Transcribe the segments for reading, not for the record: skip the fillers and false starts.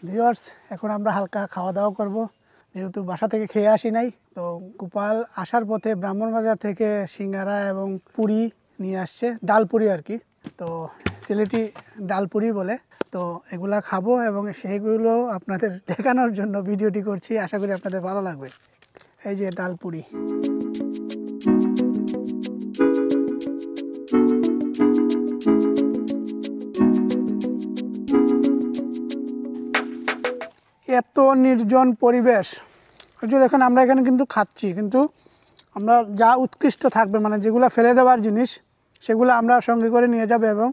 Viewers, এখন আমরা হালকা খাওয়া দাওয়া করব, যেহেতু বাসা থেকে খেয়ে আসি নাই। তো গোপাল আসার পথে ব্রাহ্মণবাজার থেকে সিঙ্গারা এবং পুরি নিয়ে আসছে, ডাল পুরি আর কি। তো সিলেটি ডাল পুরি বলে। তো এগুলা খাবো এবং সেগুলো আপনাদের দেখানোর জন্য ভিডিওটি করছি। আশা করি আপনাদের ভালো লাগবে। এই যে ডাল পুরি। এত নির্জন পরিবেশ, দেখেন আমরা এখানে কিন্তু খাচ্ছি, কিন্তু আমরা যা উৎকৃষ্ট থাকবে মানে যেগুলো ফেলে দেওয়ার জিনিস সেগুলো আমরা সঙ্গে করে নিয়ে যাব এবং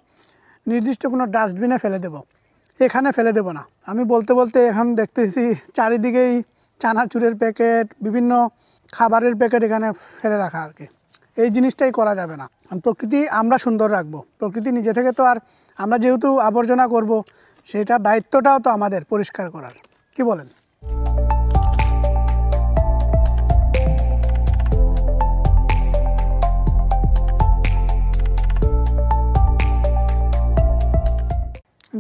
নির্দিষ্ট কোনো ডাস্টবিনে ফেলে দেব, এখানে ফেলে দেব না। আমি বলতে বলতে এখন দেখতেছি চারিদিকেই চানাচুরের প্যাকেট, বিভিন্ন খাবারের প্যাকেট এখানে ফেলে রাখা আর কি। এই জিনিসটাই করা যাবে না। প্রকৃতি আমরা সুন্দর রাখবো, প্রকৃতি নিজে থেকে তো আর আমরা যেহেতু আবর্জনা করব, সেটা দায়িত্বটাও তো আমাদের পরিষ্কার করার। কি বলেন?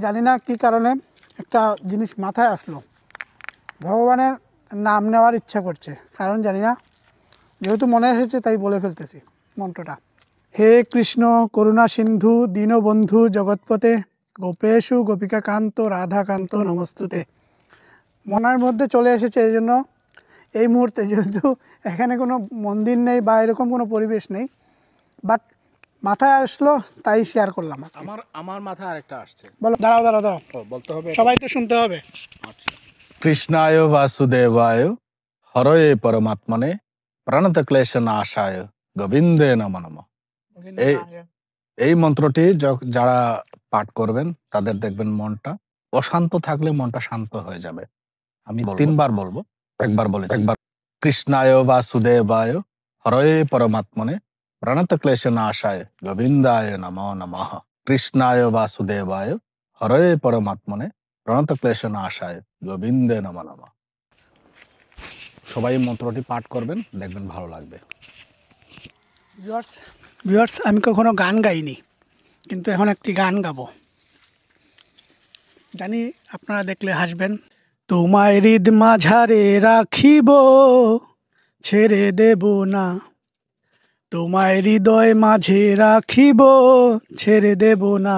জানি না কী কারণে একটা জিনিস মাথায় আসলো, ভগবানের নাম নেওয়ার ইচ্ছা করছে, কারণ জানি না, যেহেতু মনে এসেছে তাই বলে ফেলতেছি মন্ত্রটা। হে কৃষ্ণ করুণা সিন্ধু দীনবন্ধু জগৎপতে গোপেশু গোপিকা কান্ত রাধাকান্ত নমস্তুতে। মনের মধ্যে চলে এসেছে, এই জন্য এই মুহূর্তে, যেহেতু এখানে কোনো মন্দির নেই বা এরকম কোনো পরিবেশ নেই, বাট মাথায় আসলো তাই শেয়ার করলাম। আমার মাথায় আরেকটা আসছে। বলো। দাঁড়াও দাঁড়াও দাঁড়াও, বলতে হবে, সবাই তো শুনতে হবে। আচ্ছা। কৃষ্ণায় বাসুদেবায় হরয়ে পরমাত্মনে প্রাণত ক্লেশ নাশায় গোবিন্দে নমঃ নমঃ। এই মন্ত্রটি যারা পাঠ করবেন তাদের দেখবেন মনটা অশান্ত থাকলে মনটা শান্ত হয়ে যাবে। আমি 3 বার বলবো, একবার বলেছি। একবার কৃষ্ণায় বাসুদেবায় হরয়ে পরমাত্মনে প্রাণত ক্লেশ নাশায় গোবিন্দায় নমঃ নমঃ। কৃষ্ণায় বাসুদেবায় হরয়ে পরমাত্মনে প্রণত ক্লেশ নাশায় গোবিন্দে নমঃ নমঃ। সবাই মন্ত্রটি পাঠ করবেন, দেখবেন ভালো লাগবে। ভিউয়ার্স, আমি কখনো গান গাইনি, কিন্তু এখন একটি গান গাবো। জানি আপনারা দেখলে হাসবেন। তোমায় হৃদ মাঝারে রাখিব, ছেড়ে দেব না। তোমায় হৃদয় মাঝে রাখিব, ছেড়ে দেব না।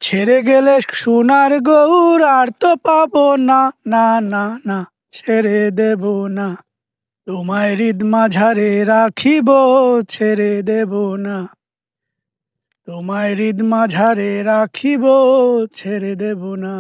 ছেড়ে গেলে সোনার গৌর আর তো পাবো না, না না না, ছেড়ে দেব না। তোমায় হৃদ মাঝারে রাখিব, ছেড়ে দেব না। তোমায় হৃদ মাঝারে রাখিব, ছেড়ে দেব না।